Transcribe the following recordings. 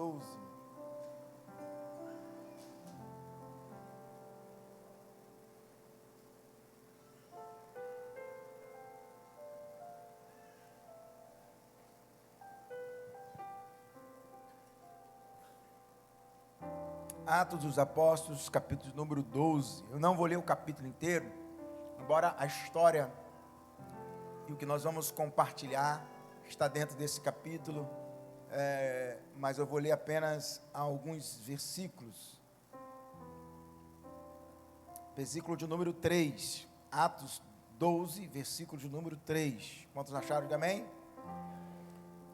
12. Atos dos Apóstolos, capítulo número 12. Eu não vou ler o capítulo inteiro, embora a história e o que nós vamos compartilhar está dentro desse capítulo, mas eu vou ler apenas alguns versículos. Versículo de número 3, Atos 12, versículo de número 3. Quantos acharam de amém?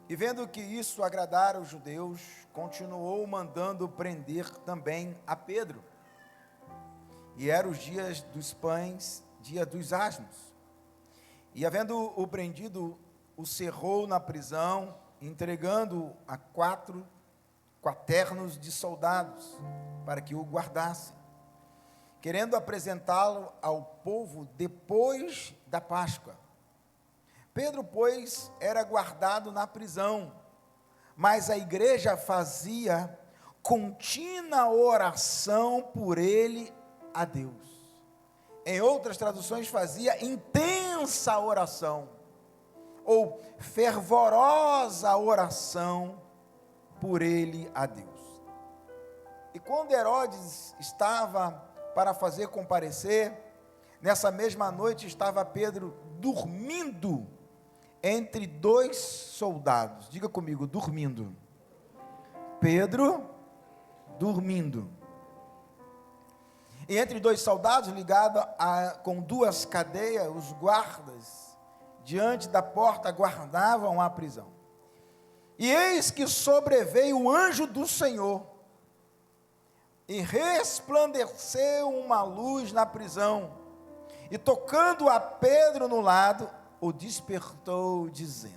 E vendo que isso agradara os judeus, continuou mandando prender também a Pedro. E eram os dias dos pães, dia dos asmos. E havendo-o prendido, o cerrou na prisão, entregando-o a 4 quaternos de soldados, para que o guardassem, querendo apresentá-lo ao povo depois da Páscoa. Pedro, pois, era guardado na prisão, mas a igreja fazia contínua oração por ele a Deus. Em outras traduções, fazia intensa oração, ou fervorosa oração por ele a Deus. E quando Herodes estava para fazer comparecer, nessa mesma noite estava Pedro dormindo entre 2 soldados. Diga comigo, dormindo. Pedro dormindo. E entre 2 soldados, ligado com 2 cadeias, os guardas diante da porta guardavam a prisão. E eis que sobreveio o anjo do Senhor, e resplandeceu uma luz na prisão, e tocando a Pedro no lado, o despertou, dizendo: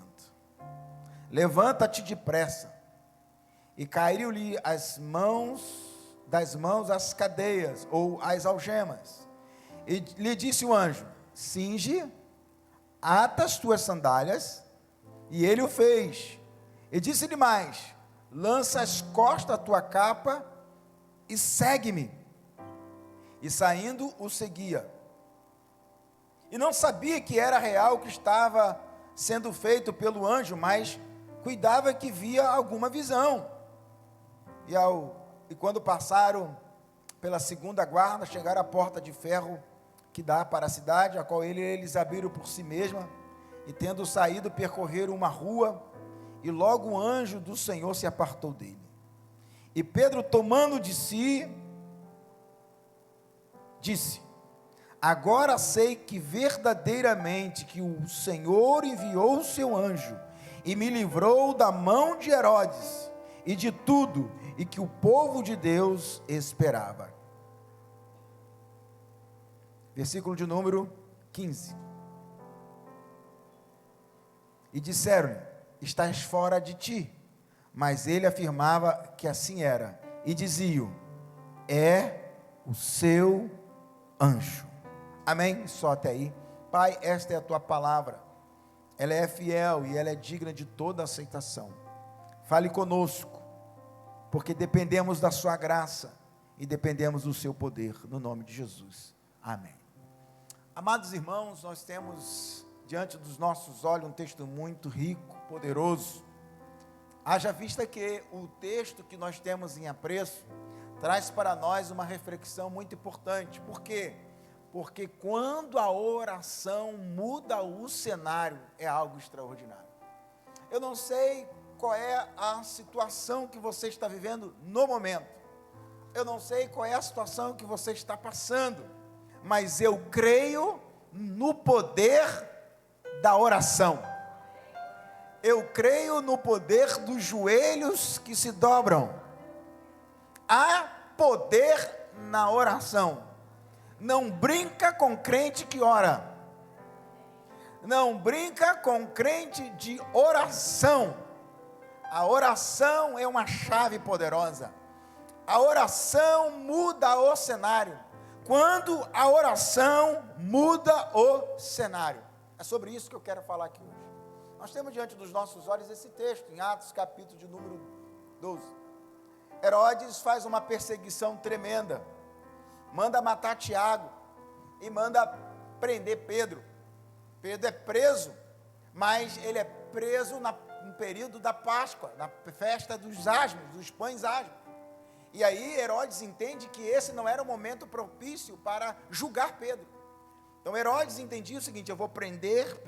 levanta-te depressa. E caíram-lhe das mãos as cadeias, ou as algemas. E lhe disse o anjo: cinge, ata as tuas sandálias. E ele o fez. E disse-lhe mais: lança às costas a tua capa e segue-me. E saindo o seguia. E não sabia que era real o que estava sendo feito pelo anjo, mas cuidava que via alguma visão. E quando passaram pela segunda guarda, chegaram à porta de ferro que dá para a cidade, a qual eles abriram por si mesma, e tendo saído, percorreram uma rua, e logo o anjo do Senhor se apartou dele. E Pedro, tomando de si, disse: agora sei que verdadeiramente que o Senhor enviou o seu anjo, e me livrou da mão de Herodes, e de tudo, e que o povo de Deus esperava. Versículo de número 15. E disseram-lhe: estás fora de ti. Mas ele afirmava que assim era, e diziam: é o seu anjo. Amém? Só até aí. Pai, esta é a tua palavra, ela é fiel e ela é digna de toda aceitação. Fale conosco, porque dependemos da sua graça e dependemos do seu poder, no nome de Jesus. Amém. Amados irmãos, nós temos diante dos nossos olhos um texto muito rico, poderoso. Haja vista que o texto que nós temos em apreço traz para nós uma reflexão muito importante. Por quê? Porque quando a oração muda o cenário, é algo extraordinário. Eu não sei qual é a situação que você está vivendo no momento. Eu não sei qual é a situação que você está passando, mas eu creio no poder da oração. Eu creio no poder dos joelhos que se dobram. Há poder na oração. Não brinca com crente que ora. Não brinca com crente de oração. A oração é uma chave poderosa. A oração muda o cenário. Quando a oração muda o cenário. É sobre isso que eu quero falar aqui hoje. Nós temos diante dos nossos olhos esse texto, em Atos capítulo de número 12. Herodes faz uma perseguição tremenda, manda matar Tiago e manda prender Pedro. Pedro é preso, mas ele é preso no período da Páscoa, na festa dos asmos, dos pães asmos. E aí Herodes entende que esse não era o momento propício para julgar Pedro. Então Herodes entendia o seguinte: eu vou prender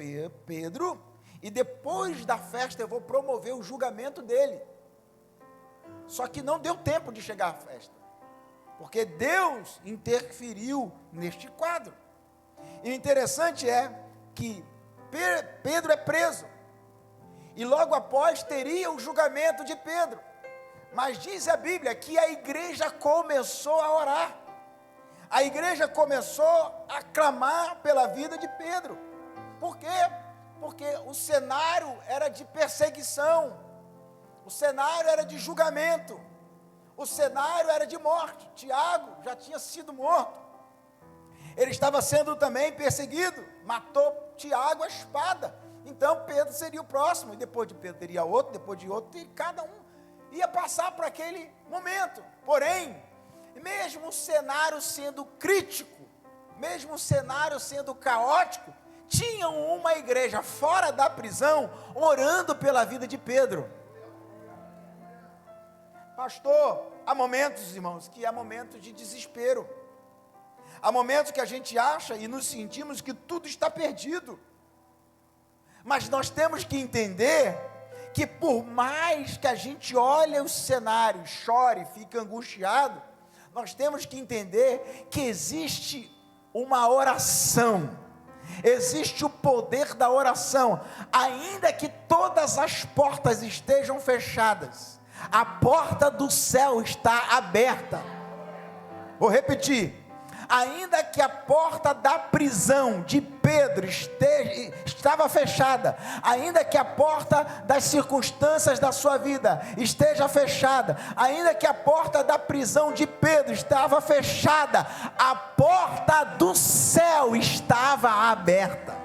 Pedro e depois da festa eu vou promover o julgamento dele. Só que não deu tempo de chegar à festa, porque Deus interferiu neste quadro. E o interessante é que Pedro é preso, e logo após teria o julgamento de Pedro. Mas diz a Bíblia que a igreja começou a orar, a igreja começou a clamar pela vida de Pedro. Por quê? Porque o cenário era de perseguição, o cenário era de julgamento, o cenário era de morte. Tiago já tinha sido morto, ele estava sendo também perseguido, matou Tiago à espada. Então Pedro seria o próximo, e depois de Pedro teria outro, depois de outro, e cada um ia passar por aquele momento. Porém, mesmo o cenário sendo crítico, mesmo o cenário sendo caótico, tinham uma igreja fora da prisão, orando pela vida de Pedro. Pastor, há momentos, irmãos, que há momentos de desespero, há momentos que a gente acha e nos sentimos que tudo está perdido, mas nós temos que entender que por mais que a gente olhe o cenário, chore, fique angustiado, nós temos que entender que existe uma oração, existe o poder da oração. Ainda que todas as portas estejam fechadas, a porta do céu está aberta. Vou repetir: ainda que a porta da prisão de Pedro estava fechada, ainda que a porta das circunstâncias da sua vida esteja fechada, ainda que a porta da prisão de Pedro estava fechada, a porta do céu estava aberta.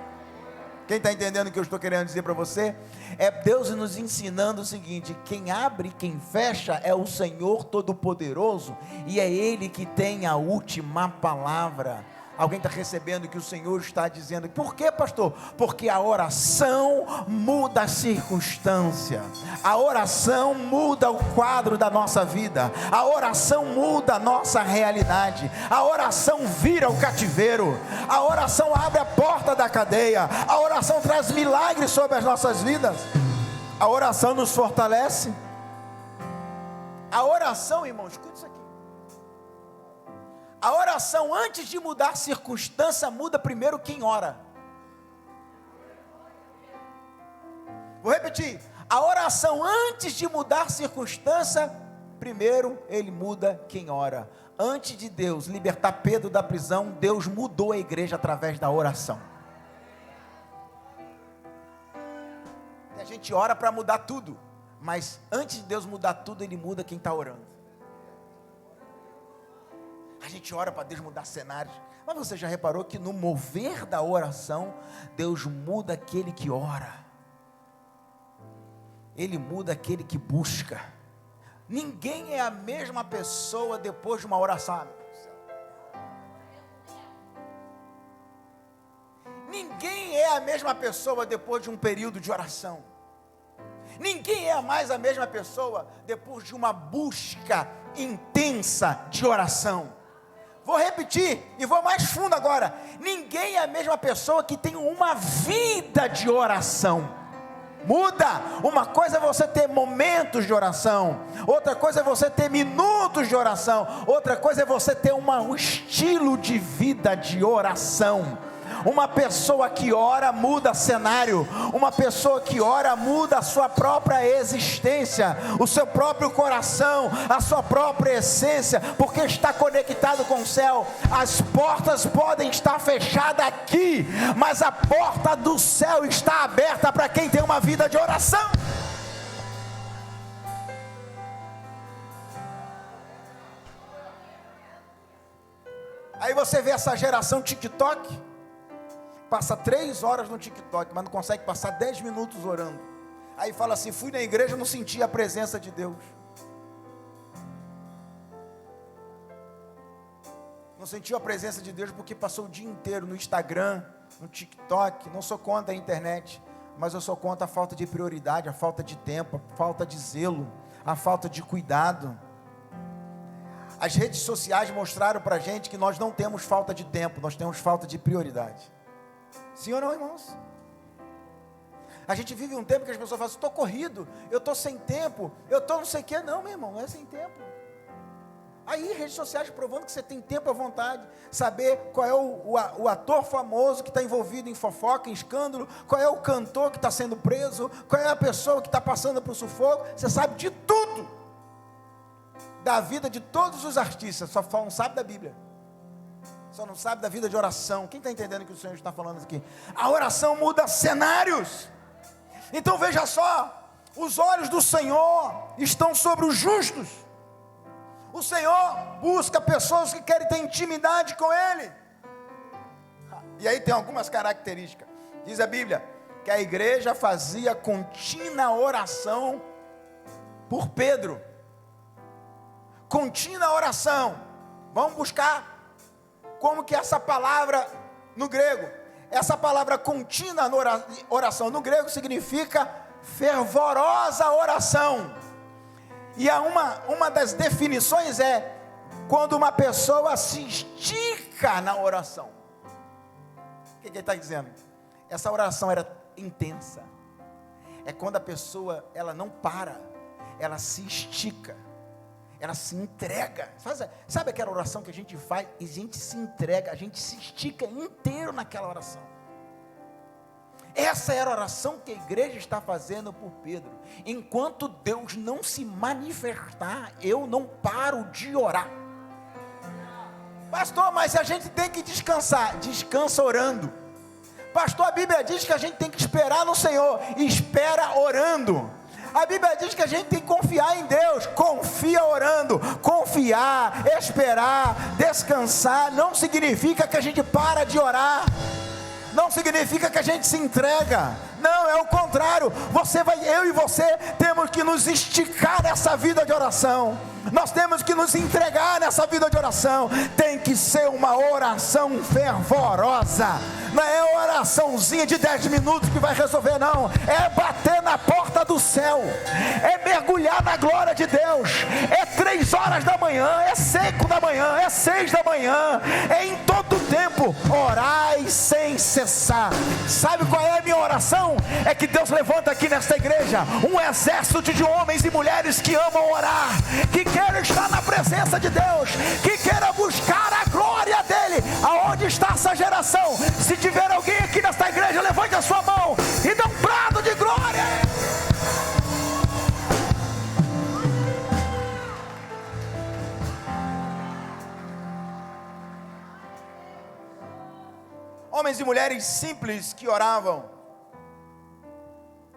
Quem está entendendo o que eu estou querendo dizer para você? É Deus nos ensinando o seguinte: quem abre e quem fecha é o Senhor Todo-Poderoso, e é Ele que tem a última palavra. Alguém está recebendo o que o Senhor está dizendo? Por quê, pastor? Porque a oração muda a circunstância, a oração muda o quadro da nossa vida, a oração muda a nossa realidade, a oração vira o cativeiro, a oração abre a porta da cadeia, a oração traz milagres sobre as nossas vidas, a oração nos fortalece. A oração, irmão, escuta isso aqui. A oração, antes de mudar circunstância, muda primeiro quem ora. Vou repetir: a oração, antes de mudar circunstância, primeiro ele muda quem ora. Antes de Deus libertar Pedro da prisão, Deus mudou a igreja através da oração. E a gente ora para mudar tudo, mas antes de Deus mudar tudo, Ele muda quem está orando. A gente ora para Deus mudar cenários, mas você já reparou que no mover da oração, Deus muda aquele que ora, Ele muda aquele que busca. Ninguém é a mesma pessoa depois de uma oração. Ninguém é a mesma pessoa depois de um período de oração. Ninguém é mais a mesma pessoa depois de uma busca intensa de oração. Vou repetir e vou mais fundo agora. Ninguém é a mesma pessoa que tem uma vida de oração. Muda. Uma coisa é você ter momentos de oração, outra coisa é você ter minutos de oração, outra coisa é você ter um estilo de vida de oração. Uma pessoa que ora muda cenário, uma pessoa que ora muda a sua própria existência, o seu próprio coração, a sua própria essência, porque está conectado com o céu. As portas podem estar fechadas aqui, mas a porta do céu está aberta para quem tem uma vida de oração. Aí você vê essa geração TikTok, passa 3 horas no TikTok, mas não consegue passar 10 minutos orando. Aí fala assim: fui na igreja, não senti a presença de Deus. não sentiu a presença de Deus porque passou o dia inteiro no Instagram, no TikTok. Não sou contra a internet, mas eu sou contra a falta de prioridade, a falta de tempo, a falta de zelo, a falta de cuidado. As redes sociais mostraram para a gente que nós não temos falta de tempo, nós temos falta de prioridade. Sim ou não, irmãos? A gente vive um tempo que as pessoas falam, estou corrido, eu estou sem tempo, eu estou não sei o que. Não, meu irmão, não é sem tempo. Aí, redes sociais provando que você tem tempo à vontade, saber qual é o ator famoso que está envolvido em fofoca, em escândalo, qual é o cantor que está sendo preso, qual é a pessoa que está passando por sufoco, você sabe de tudo, da vida de todos os artistas, só não sabe da Bíblia, só não sabe da vida de oração. Quem está entendendo o que o Senhor está falando aqui? A oração muda cenários. Então veja só, os olhos do Senhor estão sobre os justos. O Senhor busca pessoas que querem ter intimidade com Ele. E aí tem algumas características. Diz a Bíblia que a igreja fazia contínua oração por Pedro. Contínua oração. Vamos buscar como que essa palavra no grego. Essa palavra contínua oração no grego significa fervorosa oração. E uma das definições é quando uma pessoa se estica na oração. O que ele está dizendo? Essa oração era intensa. É quando a pessoa, ela não para, ela se estica, ela se entrega. Sabe aquela oração que a gente faz e a gente se entrega, a gente se estica inteiro naquela oração. Essa era a oração que a igreja está fazendo por Pedro. Enquanto Deus não se manifestar, eu não paro de orar. Pastor, mas a gente tem que descansar. Descansa orando. Pastor, a Bíblia diz que a gente tem que esperar no Senhor. Espera orando. A Bíblia diz que a gente tem que confiar em Deus. Confia orando. Confiar, esperar, descansar não significa que a gente para de orar. Não significa que a gente se entrega. Não, é o contrário. Eu e você temos que nos esticar nessa vida de oração. Nós temos que nos entregar nessa vida de oração. Tem que ser uma oração fervorosa. Não é oraçãozinha de 10 minutos que vai resolver, não. É bater na porta do céu. É mergulhar na glória de Deus. É 3 horas da manhã, é 5 da manhã, é 6 da manhã. É em todo tempo. Orai sem cessar. Sabe qual é a minha oração? É que Deus levanta aqui nesta igreja um exército de homens e mulheres que amam orar, que querem estar na presença de Deus, que queiram buscar a glória dEle. Aonde está essa geração? Se tiver alguém aqui nesta igreja, levante a sua mão e dê um brado de glória. Homens e mulheres simples que oravam.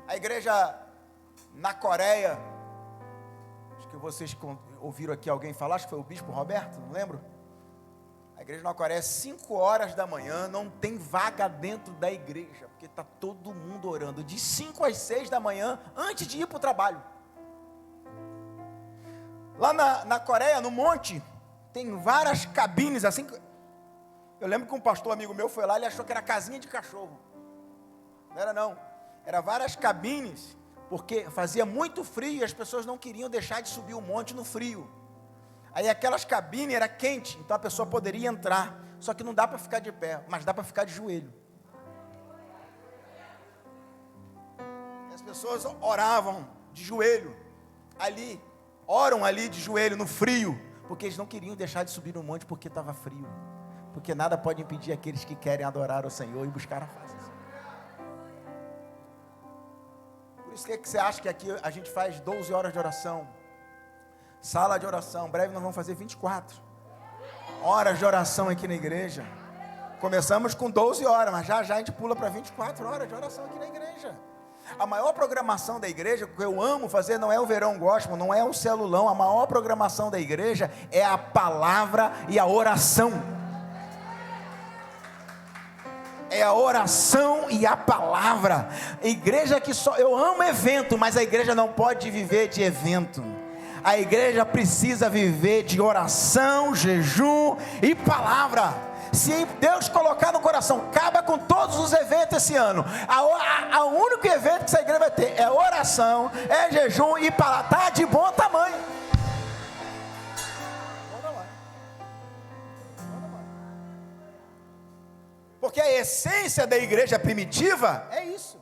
A igreja na Coreia, acho que vocês ouviram aqui alguém falar, acho que foi o bispo Roberto, não lembro. A igreja na Coreia, 5 horas da manhã, não tem vaga dentro da igreja, porque está todo mundo orando, de 5 às 6 da manhã, antes de ir para o trabalho. Lá na Coreia, no monte, tem várias cabines, assim. Eu lembro que um pastor amigo meu foi lá, ele achou que era casinha de cachorro. Não era não, era várias cabines, porque fazia muito frio e as pessoas não queriam deixar de subir o monte no frio. Aí aquelas cabines era quente, então a pessoa poderia entrar, só que não dá para ficar de pé, mas dá para ficar de joelho. E as pessoas oravam de joelho, oram ali de joelho no frio, porque eles não queriam deixar de subir no monte porque estava frio. Porque nada pode impedir aqueles que querem adorar o Senhor e buscar a face do Senhor. Por isso que você acha que aqui a gente faz 12 horas de oração, sala de oração, breve nós vamos fazer 24 horas de oração aqui na igreja. Começamos com 12 horas, mas já a gente pula para 24 horas de oração aqui na igreja. A maior programação da igreja, que eu amo fazer, não é o verão gospel, não é o celulão. A maior programação da igreja é a palavra e a oração. É a oração e a palavra. A igreja que eu amo evento, mas a igreja não pode viver de evento. A igreja precisa viver de oração, jejum e palavra. Se Deus colocar no coração, acaba com todos os eventos esse ano. O único evento que essa igreja vai ter é oração, é jejum e palavra. Está de bom tamanho. Porque a essência da igreja primitiva é isso.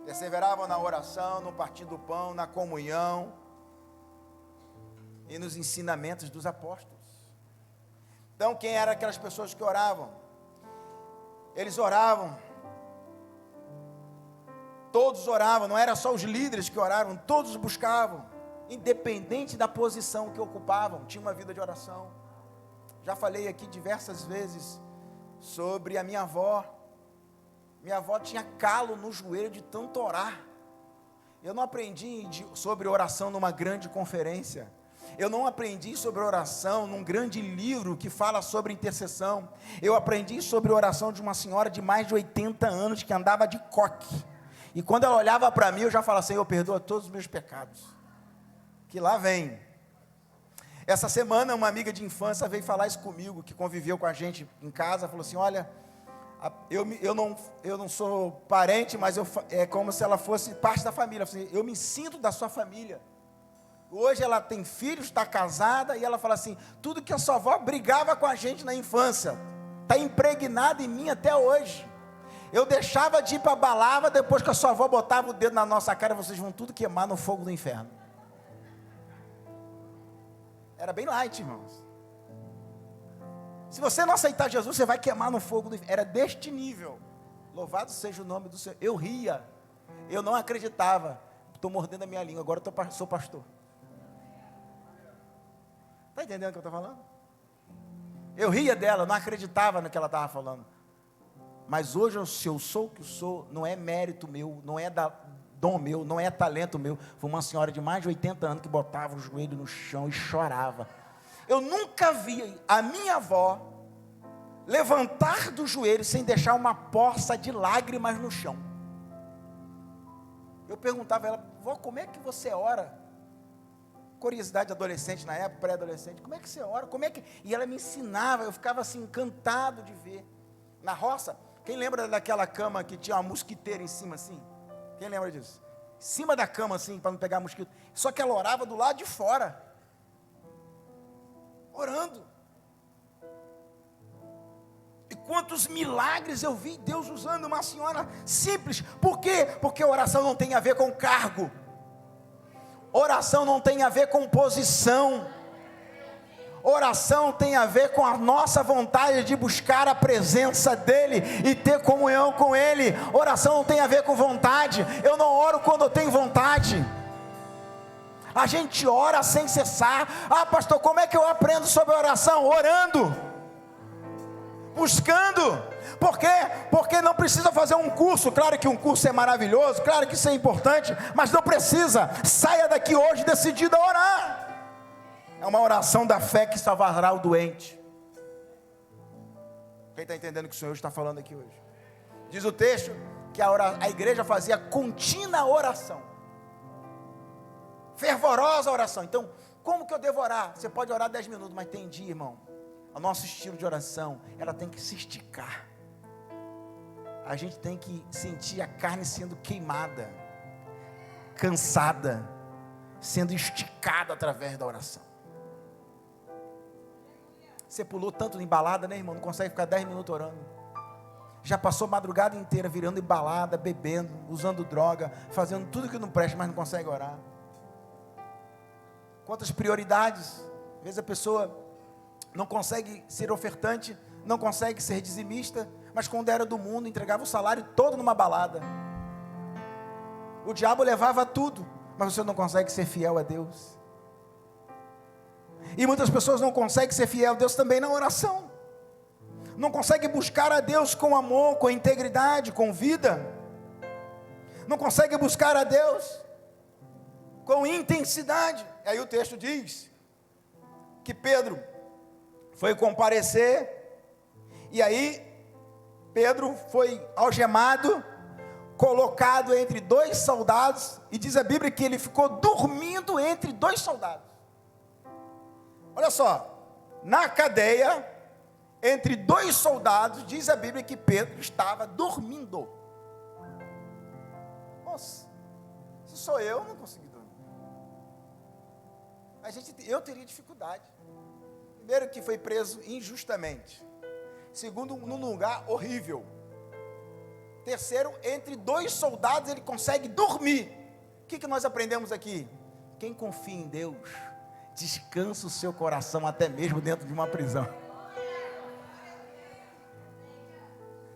Perseveravam na oração, no partir do pão, na comunhão e nos ensinamentos dos apóstolos. Então, quem eram aquelas pessoas que oravam? Eles oravam. Todos oravam, não era só os líderes que oravam, todos buscavam, independente da posição que ocupavam, tinha uma vida de oração. Já falei aqui diversas vezes sobre a minha avó. Minha avó tinha calo no joelho de tanto orar. Eu não aprendi sobre oração numa grande conferência. Eu não aprendi sobre oração num grande livro que fala sobre intercessão. Eu aprendi sobre oração de uma senhora de mais de 80 anos que andava de coque. E quando ela olhava para mim, eu já falava: Senhor, perdoa todos os meus pecados. Que lá vem. Essa semana, uma amiga de infância veio falar isso comigo, que conviveu com a gente em casa. Falou assim: olha, eu não sou parente, mas é como se ela fosse parte da família. Eu me sinto da sua família. Hoje ela tem filhos, está casada, e ela fala assim: tudo que a sua avó brigava com a gente na infância, está impregnado em mim até hoje. Eu deixava de ir para a balada, depois que a sua avó botava o dedo na nossa cara: vocês vão tudo queimar no fogo do inferno. Era bem light, irmãos. Se você não aceitar Jesus, você vai queimar no fogo do inferno. Era deste nível. Louvado seja o nome do Senhor. Eu ria, eu não acreditava. Estou mordendo a minha língua, agora sou pastor. Está entendendo o que eu estou falando? Eu ria dela, não acreditava no que ela estava falando. Mas hoje, se eu sou o que sou, não é mérito meu, não é dom meu, não é talento meu. Foi uma senhora de mais de 80 anos que botava o joelho no chão e chorava. Eu nunca vi a minha avó levantar do joelho sem deixar uma poça de lágrimas no chão. Eu perguntava a ela: vó, como é que você ora? Curiosidade de adolescente na época, pré-adolescente: como é que você ora? E ela me ensinava, eu ficava assim encantado de ver. Na roça, quem lembra daquela cama que tinha uma mosquiteira em cima assim? Quem lembra disso? Em cima da cama assim, para não pegar mosquito. Só que ela orava do lado de fora. Orando. E quantos milagres eu vi Deus usando uma senhora simples. Por quê? Porque oração não tem a ver com cargo. Oração não tem a ver com posição. Oração tem a ver com a nossa vontade de buscar a presença dEle e ter comunhão com Ele. Oração não tem a ver com vontade. Eu não oro quando eu tenho vontade. A gente ora sem cessar. Ah, pastor, como é que eu aprendo sobre oração? Orando, buscando. Por quê? Porque não precisa fazer um curso. Claro que um curso é maravilhoso, claro que isso é importante, mas não precisa. Saia daqui hoje decidido a orar. É uma oração da fé que salvará o doente. Quem está entendendo o que o Senhor está falando aqui hoje? Diz o texto que a igreja fazia contínua oração, fervorosa oração. Então, como que eu devo orar? Você pode orar 10 minutos, mas tem dia, irmão, o nosso estilo de oração, ela tem que se esticar. A gente tem que sentir a carne sendo queimada, cansada, sendo esticada através da oração. Você pulou tanto em balada, né, irmão? Não consegue ficar 10 minutos orando. Já passou a madrugada inteira virando em balada, bebendo, usando droga, fazendo tudo que não presta, mas não consegue orar. Quantas prioridades? Às vezes a pessoa não consegue ser ofertante, não consegue ser dizimista, mas quando era do mundo, entregava o salário todo numa balada. O diabo levava tudo, mas você não consegue ser fiel a Deus. E muitas pessoas não conseguem ser fiel a Deus também na oração. Não conseguem buscar a Deus com amor, com integridade, com vida. Não conseguem buscar a Deus com intensidade. E aí o texto diz que Pedro foi comparecer, e aí Pedro foi algemado, colocado entre dois soldados, e diz a Bíblia que ele ficou dormindo entre dois soldados. Olha só, na cadeia, entre dois soldados, diz a Bíblia que Pedro estava dormindo. Nossa, se sou eu, não consegui dormir. Eu teria dificuldade. Primeiro, que foi preso injustamente. Segundo, num lugar horrível. Terceiro, entre dois soldados ele consegue dormir. O que nós aprendemos aqui? Quem confia em Deus, descansa o seu coração até mesmo dentro de uma prisão.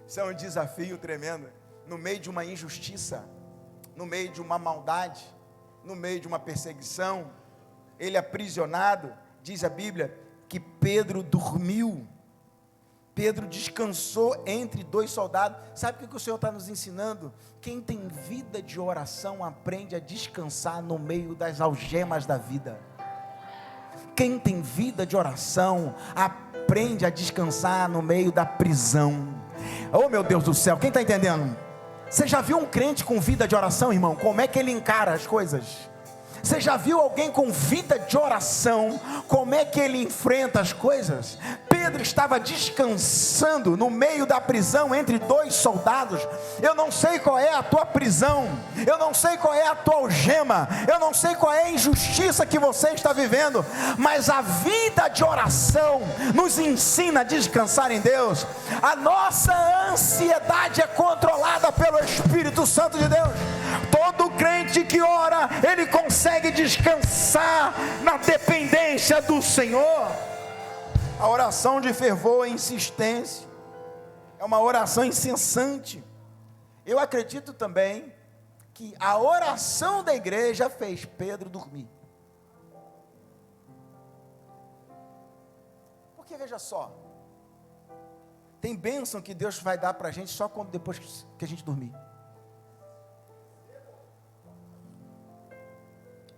Isso é um desafio tremendo. No meio de uma injustiça, no meio de uma maldade, no meio de uma perseguição, ele aprisionado, diz a Bíblia, que Pedro dormiu. Pedro descansou entre dois soldados. Sabe o que o Senhor está nos ensinando? Quem tem vida de oração aprende a descansar no meio das algemas da vida. Quem tem vida de oração aprende a descansar no meio da prisão. Oh, meu Deus do céu, quem está entendendo? Você já viu um crente com vida de oração, irmão? Como é que ele encara as coisas? Você já viu alguém com vida de oração? Como é que ele enfrenta as coisas? Pedro estava descansando no meio da prisão entre dois soldados. Eu não sei qual é a tua prisão, eu não sei qual é a tua algema, eu não sei qual é a injustiça que você está vivendo, mas a vida de oração nos ensina a descansar em Deus. A nossa ansiedade é controlada pelo Espírito Santo de Deus. Todo crente que ora, ele consegue descansar na dependência do Senhor. A oração de fervor e insistência é uma oração incessante. Eu acredito também que a oração da igreja fez Pedro dormir. Porque veja só, tem bênção que Deus vai dar para a gente só quando depois que a gente dormir.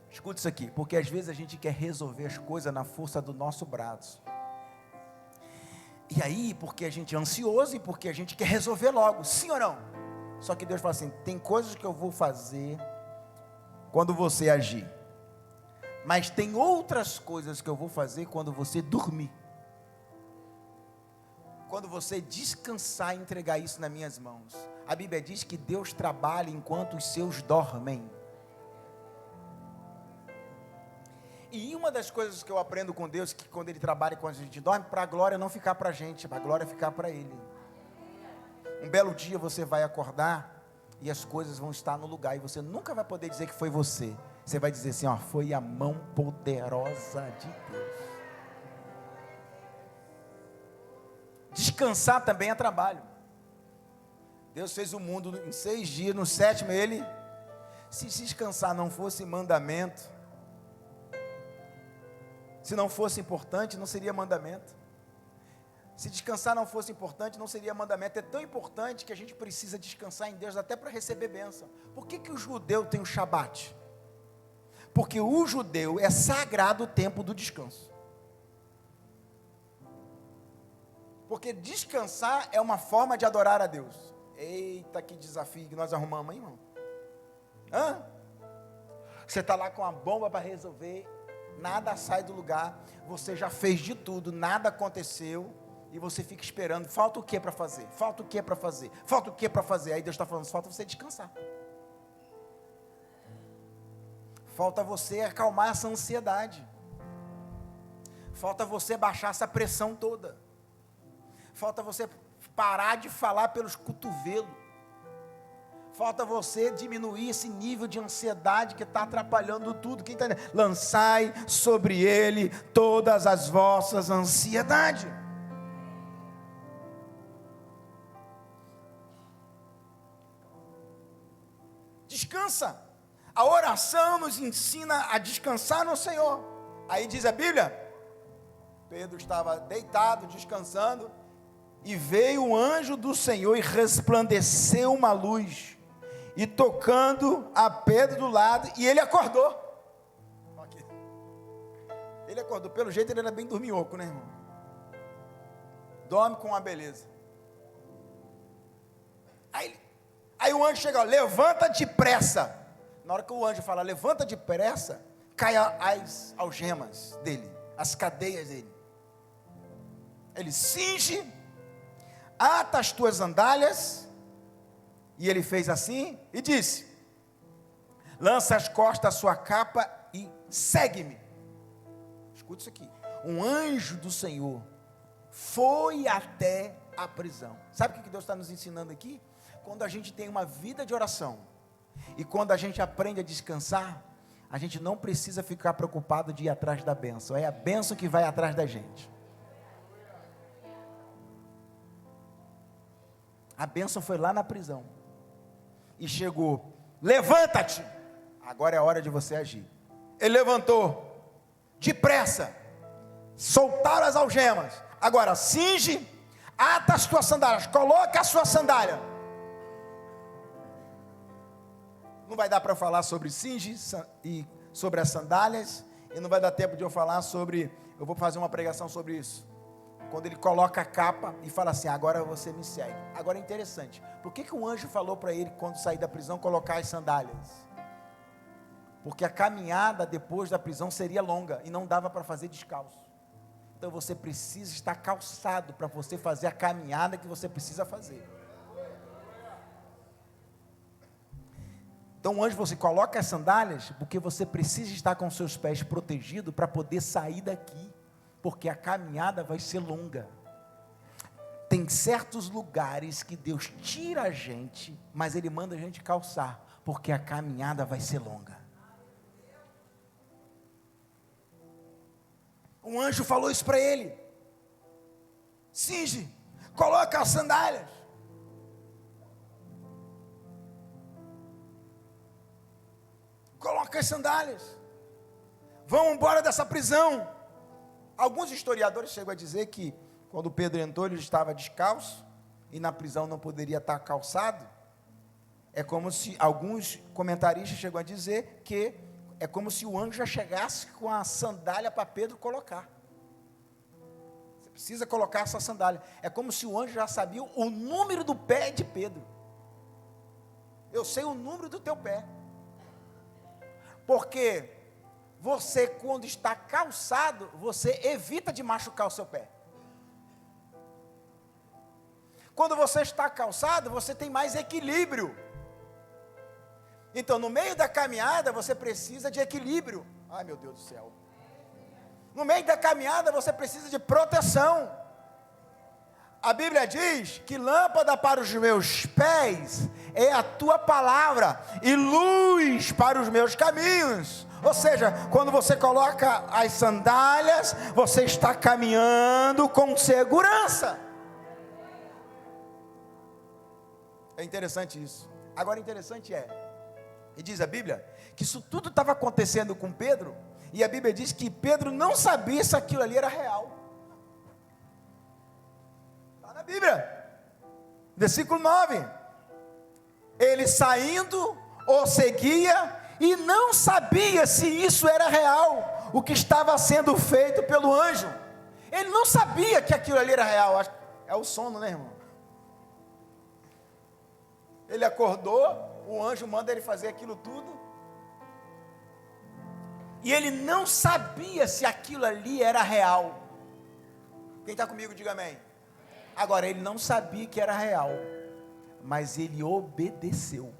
Escuta isso aqui, porque às vezes a gente quer resolver as coisas na força do nosso braço. E aí, porque a gente é ansioso e porque a gente quer resolver logo, sim ou não? Só que Deus fala assim, tem coisas que eu vou fazer quando você agir. Mas tem outras coisas que eu vou fazer quando você dormir. Quando você descansar e entregar isso nas minhas mãos. A Bíblia diz que Deus trabalha enquanto os seus dormem. E uma das coisas que eu aprendo com Deus, que quando Ele trabalha quando a gente dorme, para a glória não ficar para a gente, para a glória ficar para Ele. Um belo dia você vai acordar e as coisas vão estar no lugar, e você nunca vai poder dizer que foi você. Você vai dizer assim, ó, foi a mão poderosa de Deus. Descansar também é trabalho. Deus fez o mundo em 6 dias, no 7º Ele, se descansar não fosse mandamento, se não fosse importante, não seria mandamento. Se descansar não fosse importante, não seria mandamento. É tão importante que a gente precisa descansar em Deus até para receber bênção. Por que o judeu tem o Shabat? Porque o judeu é sagrado o tempo do descanso. Porque descansar é uma forma de adorar a Deus. Eita, que desafio que nós arrumamos, hein, irmão? Você está lá com a bomba para resolver, nada sai do lugar, você já fez de tudo, nada aconteceu, e você fica esperando, falta o que para fazer? Falta o que para fazer? Falta o que para fazer? Aí Deus está falando, falta você descansar. Falta você acalmar essa ansiedade. Falta você baixar essa pressão toda. Falta você parar de falar pelos cotovelos. Falta você diminuir esse nível de ansiedade que está atrapalhando tudo. Quem está entendendo? Lançai sobre ele todas as vossas ansiedades. Descansa. A oração nos ensina a descansar no Senhor. Aí diz a Bíblia, Pedro estava deitado, descansando, e veio o anjo do Senhor e resplandeceu uma luz, e tocando a Pedro do lado, e ele acordou. Aqui. Ele acordou, pelo jeito ele era bem dorminhoco, né, irmão? Dorme com uma beleza. Aí o anjo chega, ó, levanta depressa. Na hora que o anjo fala, levanta depressa, cai as algemas dele, as cadeias dele. Ele cinge, ata as tuas sandálias, e ele fez assim, e disse, lança as costas a sua capa e segue-me. Escuta isso aqui, um anjo do Senhor foi até a prisão. Sabe o que Deus está nos ensinando aqui? Quando a gente tem uma vida de oração, e quando a gente aprende a descansar, a gente não precisa ficar preocupado de ir atrás da bênção, é a bênção que vai atrás da gente. A bênção foi lá na prisão, e chegou, levanta-te, agora é a hora de você agir. Ele levantou, depressa, soltaram as algemas, agora cinge, ata as tuas sandálias, coloca a sua sandália. Não vai dar para falar sobre cinge e sobre as sandálias, e não vai dar tempo de eu falar sobre, eu vou fazer uma pregação sobre isso. Quando ele coloca a capa e fala assim, agora você me segue. Agora é interessante, por que o anjo falou para ele, quando sair da prisão, colocar as sandálias? Porque a caminhada depois da prisão seria longa, e não dava para fazer descalço. Então você precisa estar calçado, para você fazer a caminhada que você precisa fazer. Então o anjo, você coloca as sandálias, porque você precisa estar com seus pés protegidos, para poder sair daqui, porque a caminhada vai ser longa. Tem certos lugares que Deus tira a gente, mas Ele manda a gente calçar, porque a caminhada vai ser longa. Um anjo falou isso para ele, cinge, coloca as sandálias. Coloca as sandálias, vamos embora dessa prisão. Alguns historiadores chegam a dizer que quando Pedro entrou, ele estava descalço, e na prisão não poderia estar calçado. É como se, alguns comentaristas chegam a dizer que é como se o anjo já chegasse com a sandália para Pedro colocar. Você precisa colocar essa sandália. É como se o anjo já sabia o número do pé de Pedro. Eu sei o número do teu pé. Porque você, quando está calçado, você evita de machucar o seu pé. Quando você está calçado, você tem mais equilíbrio. Então, no meio da caminhada, você precisa de equilíbrio. Ai, meu Deus do céu. No meio da caminhada, você precisa de proteção. A Bíblia diz que lâmpada para os meus pés é a tua palavra, e luz para os meus caminhos. Ou seja, quando você coloca as sandálias, você está caminhando com segurança. É interessante isso. Agora, interessante e diz a Bíblia, que isso tudo estava acontecendo com Pedro, e a Bíblia diz que Pedro não sabia se aquilo ali era real. Está na Bíblia, versículo 9, ele saindo, o seguia, e não sabia se isso era real, o que estava sendo feito pelo anjo. Ele não sabia que aquilo ali era real. É o sono, né, irmão? Ele acordou, o anjo manda ele fazer aquilo tudo, e ele não sabia se aquilo ali era real. Quem está comigo, diga amém. Agora, ele não sabia que era real, mas ele obedeceu.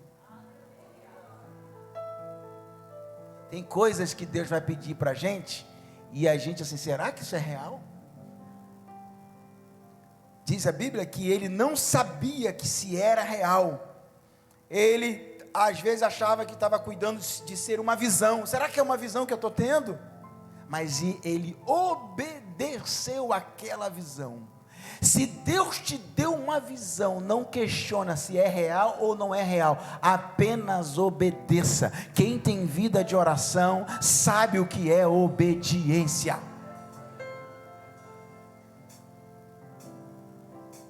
Tem coisas que Deus vai pedir para a gente, e a gente assim, será que isso é real? Diz a Bíblia que ele não sabia que se era real. Ele às vezes achava que estava cuidando de ser uma visão. Será que é uma visão que eu estou tendo? Mas ele obedeceu àquela visão. Se Deus te deu uma visão, não questiona se é real ou não é real, apenas obedeça. Quem tem vida de oração sabe o que é obediência.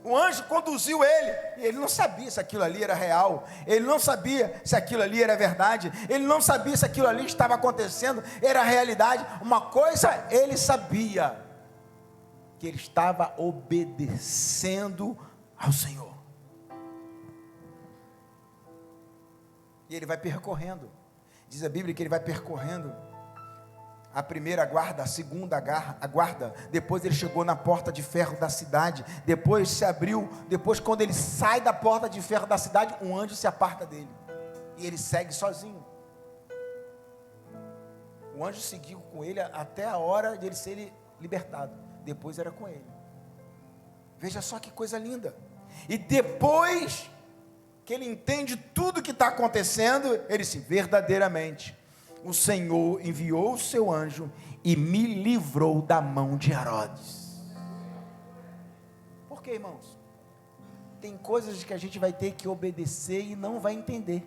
O anjo conduziu ele, e ele não sabia se aquilo ali era real, ele não sabia se aquilo ali era verdade, ele não sabia se aquilo ali estava acontecendo, era realidade. Uma coisa ele sabia, que ele estava obedecendo ao Senhor. E ele vai percorrendo. Diz a Bíblia que ele vai percorrendo a primeira guarda, a segunda guarda. Depois ele chegou na porta de ferro da cidade. Depois se abriu. Depois, quando ele sai da porta de ferro da cidade, um anjo se aparta dele. E ele segue sozinho. O anjo seguiu com ele até a hora de ele ser libertado. Depois era com ele. Veja só que coisa linda. E depois que ele entende tudo que está acontecendo, ele disse: verdadeiramente, o Senhor enviou o seu anjo e me livrou da mão de Herodes. Por quê, irmãos? Tem coisas que a gente vai ter que obedecer e não vai entender.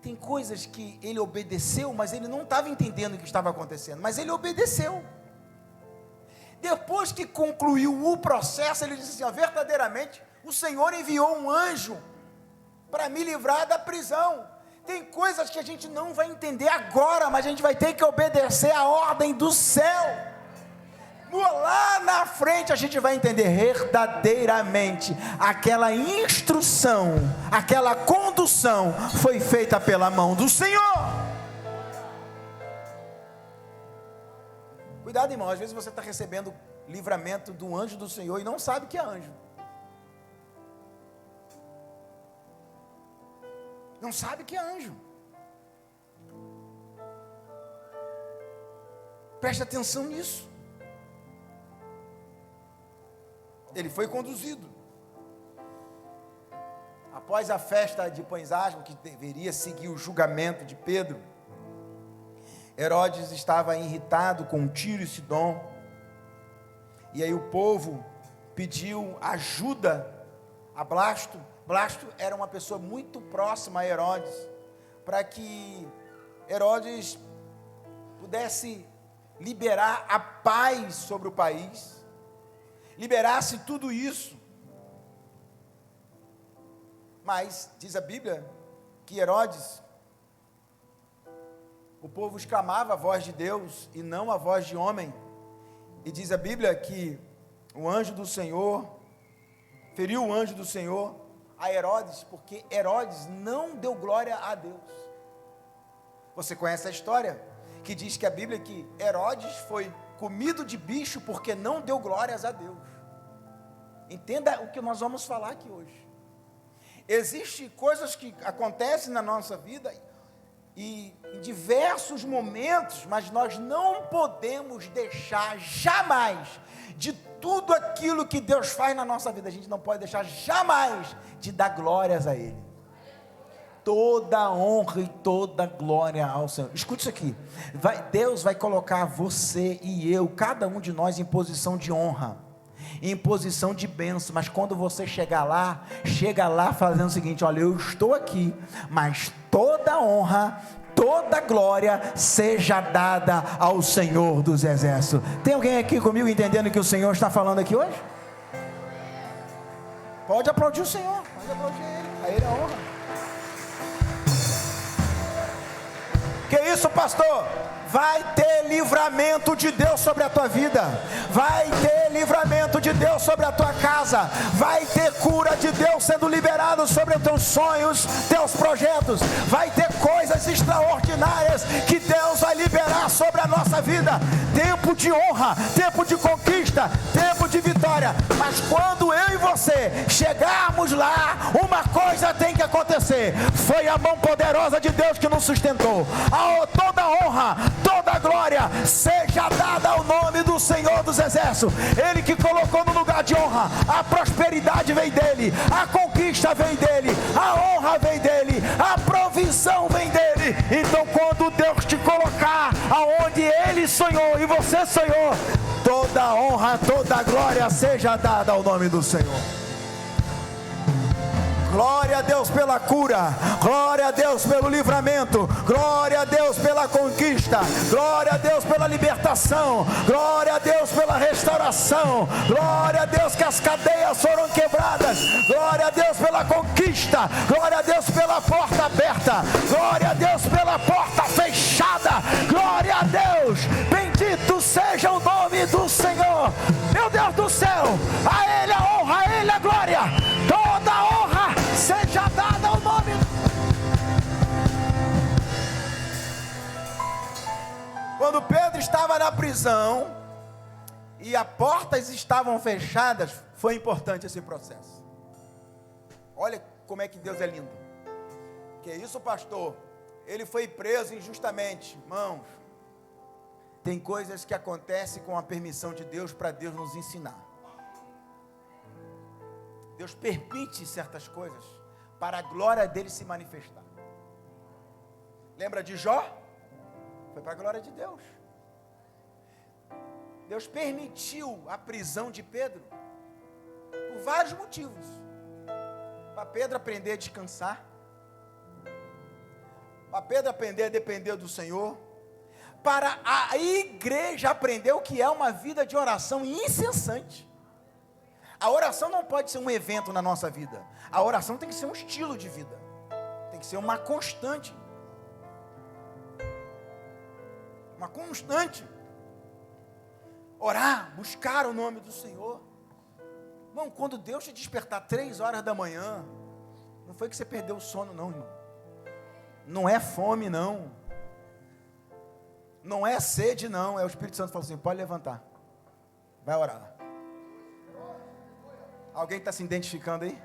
Tem coisas que ele obedeceu, mas ele não estava entendendo o que estava acontecendo, mas ele obedeceu. Depois que concluiu o processo, ele disse assim: ó, verdadeiramente, o Senhor enviou um anjo para me livrar da prisão. Tem coisas que a gente não vai entender agora, mas a gente vai ter que obedecer a ordem do céu. Lá na frente a gente vai entender verdadeiramente aquela instrução, aquela condução foi feita pela mão do Senhor. Cuidado, irmão, às vezes você está recebendo livramento do anjo do Senhor e não sabe que é anjo. Não sabe que é anjo. Preste atenção nisso. Ele foi conduzido. Após a festa de Pães Asmos, que deveria seguir o julgamento de Pedro, Herodes estava irritado com Tiro e Sidom. E aí o povo pediu ajuda a Blasto. Blasto era uma pessoa muito próxima a Herodes, para que Herodes pudesse liberar a paz sobre o país, liberasse tudo isso. Mas diz a Bíblia que Herodes, o povo exclamava a voz de Deus e não a voz de homem. E diz a Bíblia que o anjo do Senhor feriu o anjo do Senhor a Herodes, porque Herodes não deu glória a Deus. Você conhece a história que diz que a Bíblia que Herodes foi comido de bicho porque não deu glórias a Deus. Entenda o que nós vamos falar aqui hoje. Existem coisas que acontecem na nossa vida e em diversos momentos, mas nós não podemos deixar jamais de tudo aquilo que Deus faz na nossa vida. A gente não pode deixar jamais de dar glórias a Ele. Toda honra e toda glória ao Senhor. Escute isso aqui. Deus vai colocar você e eu, cada um de nós, em posição de honra, em posição de bênção. Mas quando você chega lá fazendo o seguinte: olha, eu estou aqui, mas toda honra, toda glória seja dada ao Senhor dos Exércitos. Tem alguém aqui comigo entendendo o que o Senhor está falando aqui hoje? Pode aplaudir o Senhor, pode aplaudir Ele, a Ele a honra. Que isso, pastor? Vai ter livramento de Deus sobre a tua vida, vai ter livramento de Deus sobre a tua casa, vai ter cura de Deus sendo liberado sobre os teus sonhos, teus projetos, vai ter coisas extraordinárias que Deus vai liberar sobre a nossa vida. Tempo de honra, tempo de conquista, tempo de vitória. Mas quando eu e você chegarmos lá, uma coisa tem que acontecer: foi a mão poderosa de Deus que nos sustentou. Toda honra, toda glória seja dada ao nome do Senhor dos Exércitos. Ele que colocou no lugar de honra, a prosperidade vem dele, a conquista vem dele, a honra vem dele, a provisão vem dele. Então quando Deus te colocar aonde Ele sonhou e você sonhou, toda honra, toda glória seja dada ao nome do Senhor. Glória a Deus pela cura, glória a Deus pelo livramento, glória a Deus pela conquista, glória a Deus pela libertação, glória a Deus pela restauração, glória a Deus que as cadeias foram quebradas, glória a Deus pela conquista, glória a Deus pela porta aberta, glória a Deus pela porta fechada, glória a Deus, bendito seja o nome do Senhor. Meu Deus do céu, a Ele a honra, a Ele a glória, toda a honra seja Quando Pedro estava na prisão e as portas estavam fechadas, foi importante esse processo. Olha como é que Deus é lindo. Que isso, pastor? Ele foi preso injustamente. Irmãos, tem coisas que acontecem com a permissão de Deus para Deus nos ensinar. Deus permite certas coisas para a glória dele se manifestar. Lembra de Jó? Foi para a glória de Deus. Deus permitiu a prisão de Pedro por vários motivos. Para Pedro aprender a descansar, para Pedro aprender a depender do Senhor, para a igreja aprender o que é uma vida de oração incessante. A oração não pode ser um evento na nossa vida. A oração tem que ser um estilo de vida. Tem que ser uma constante. Uma constante. Orar, buscar o nome do Senhor. Irmão, quando Deus te despertar 3 horas da manhã, não foi que você perdeu o sono não, irmão. Não é fome não. Não é sede não. É o Espírito Santo que fala assim, pode levantar. Vai orar. Alguém está se identificando aí?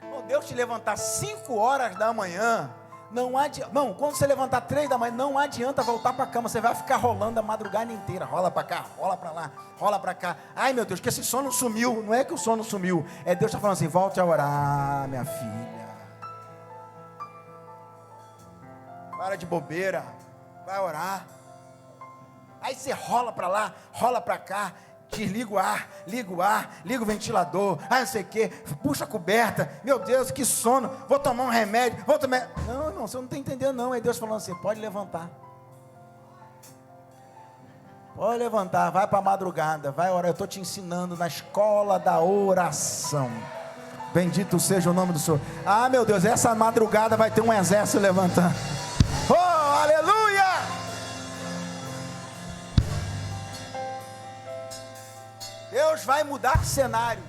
Bom, Deus te levantar 5 horas da manhã, não adianta. Não, quando você levantar 3 da manhã, não adianta voltar para a cama. Você vai ficar rolando a madrugada inteira. Rola para cá, rola para lá, rola para cá. Ai meu Deus, que esse sono sumiu. Não é que o sono sumiu. É Deus está falando assim, volte a orar, minha filha. Para de bobeira. Vai orar. Aí você rola para lá, rola para cá. Desliga o ar, liga o ventilador, não sei o que, puxa a coberta, meu Deus, que sono, vou tomar um remédio, vou tomar... Não, irmão, você não está entendendo não, é Deus falando assim, pode levantar, vai para a madrugada, vai orar, eu estou te ensinando na escola da oração, bendito seja o nome do Senhor. Ah meu Deus, essa madrugada vai ter um exército levantando, oh, aleluia! Deus vai mudar cenários.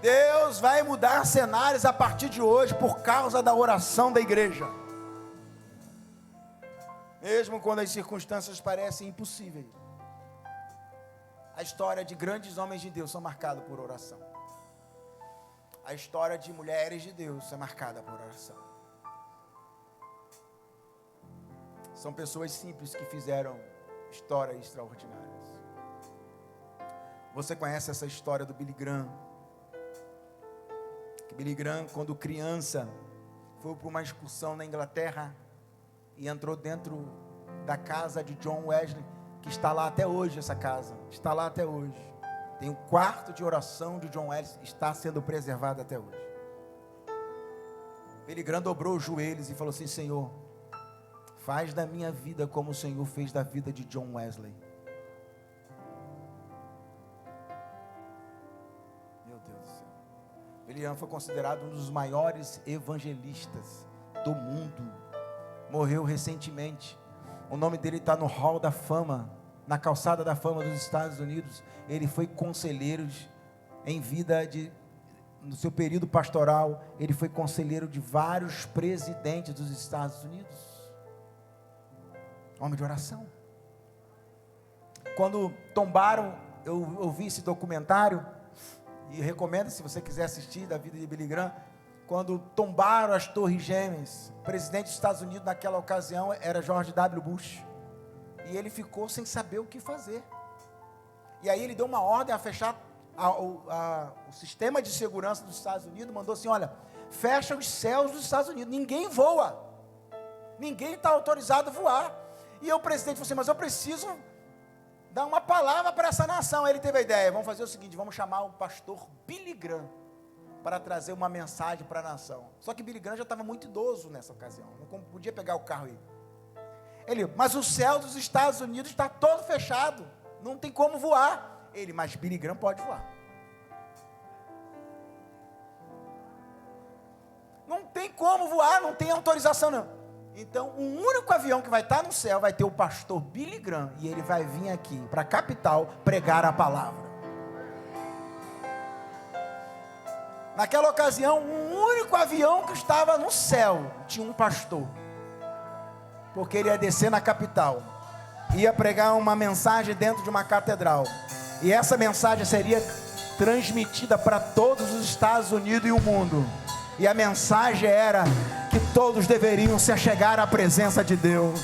Deus vai mudar cenários a partir de hoje por causa da oração da igreja. Mesmo quando as circunstâncias parecem impossíveis. A história de grandes homens de Deus são marcadas por oração. A história de mulheres de Deus é marcada por oração. São pessoas simples que fizeram histórias extraordinárias. Você conhece essa história do Billy Graham? Que Billy Graham, quando criança, foi para uma excursão na Inglaterra e entrou dentro da casa de John Wesley, que está lá até hoje essa casa, está lá até hoje. Tem um quarto de oração de John Wesley, está sendo preservado até hoje. Billy Graham dobrou os joelhos e falou assim, Senhor, faz da minha vida como o Senhor fez da vida de John Wesley. Billy Graham foi considerado um dos maiores evangelistas do mundo. Morreu recentemente. O nome dele está no Hall da Fama, na calçada da fama dos Estados Unidos. Ele foi conselheiro em vida no seu período pastoral. Ele foi conselheiro de vários presidentes dos Estados Unidos. Homem de oração. Quando tombaram, eu ouvi esse documentário. E recomendo, se você quiser assistir, da vida de Billy Graham, quando tombaram as Torres Gêmeas, o presidente dos Estados Unidos naquela ocasião era George W. Bush, e ele ficou sem saber o que fazer, e aí ele deu uma ordem a fechar o sistema de segurança dos Estados Unidos, mandou assim, olha, fecha os céus dos Estados Unidos, ninguém voa, ninguém está autorizado a voar, e o presidente falou assim, mas eu preciso dar uma palavra para essa nação. Aí ele teve a ideia, vamos fazer o seguinte, vamos chamar o pastor Billy Graham para trazer uma mensagem para a nação. Só que Billy Graham já estava muito idoso nessa ocasião, não podia pegar o carro e ir. Ele, mas o céu dos Estados Unidos está todo fechado, não tem como voar. Ele, mas Billy Graham pode voar. Não tem como voar, não tem autorização não. Então, o único avião que vai estar no céu vai ter o pastor Billy Graham, e ele vai vir aqui para a capital pregar a palavra. Naquela ocasião, o único avião que estava no céu tinha um pastor. porque ele ia descer na capital, ia pregar uma mensagem dentro de uma catedral, e essa mensagem seria transmitida para todos os Estados Unidos e o mundo, e a mensagem era que todos deveriam se achegar à presença de Deus.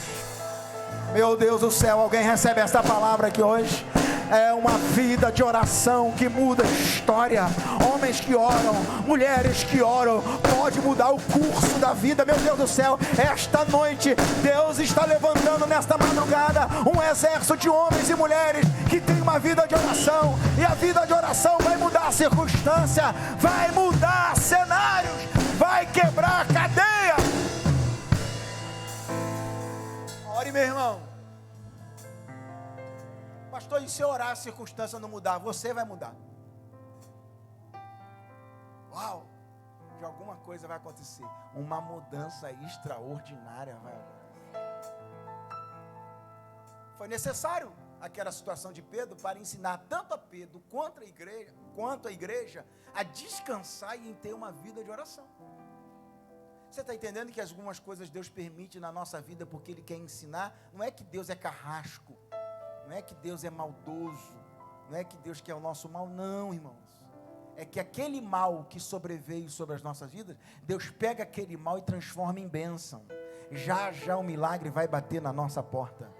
Meu Deus do céu, alguém recebe esta palavra aqui hoje? É uma vida de oração que muda a história. Homens que oram, mulheres que oram, pode mudar o curso da vida. Meu Deus do céu, esta noite Deus está levantando nesta madrugada um exército de homens e mulheres que tem uma vida de oração, e a vida de oração vai mudar a circunstância, vai mudar cenários, vai quebrar a cadeia. Ore, meu irmão. Pastor, e se eu orar a circunstância não mudar, você vai mudar. Uau! De alguma coisa vai acontecer. Uma mudança extraordinária vai acontecer. Foi necessário aquela situação de Pedro para ensinar tanto a Pedro quanto a igreja a descansar e em ter uma vida de oração. Você está entendendo que algumas coisas Deus permite na nossa vida porque Ele quer ensinar? Não é que Deus é carrasco. Não é que Deus é maldoso, não é que Deus quer o nosso mal, não, irmãos. É que aquele mal que sobreveio sobre as nossas vidas, Deus pega aquele mal e transforma em bênção. Já já o milagre vai bater na nossa porta.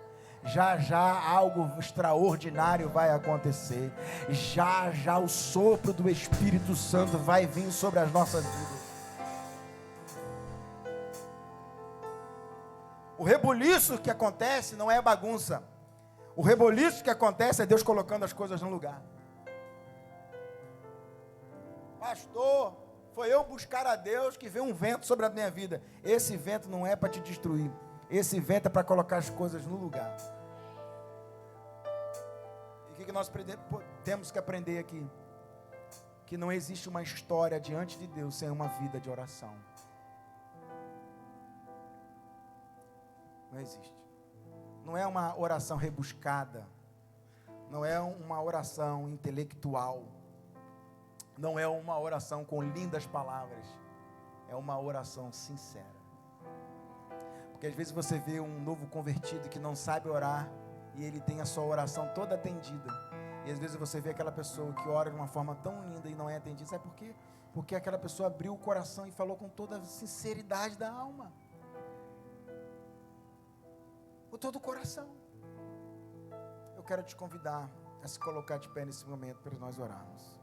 Já já algo extraordinário vai acontecer. Já já o sopro do Espírito Santo vai vir sobre as nossas vidas. O rebuliço que acontece não é bagunça. O reboliço que acontece é Deus colocando as coisas no lugar. Pastor, foi eu buscar a Deus que veio um vento sobre a minha vida. Esse vento não é para te destruir. Esse vento é para colocar as coisas no lugar. E o que nós temos que aprender aqui? Que não existe uma história diante de Deus sem uma vida de oração. Não existe. Não é uma oração rebuscada, não é uma oração intelectual, não é uma oração com lindas palavras, é uma oração sincera. Porque às vezes você vê um novo convertido que não sabe orar, e ele tem a sua oração toda atendida, e às vezes você vê aquela pessoa que ora de uma forma tão linda e não é atendida. Sabe por quê? Porque aquela pessoa abriu o coração e falou com toda a sinceridade da alma. Com todo o coração. Eu quero te convidar a se colocar de pé nesse momento para nós orarmos.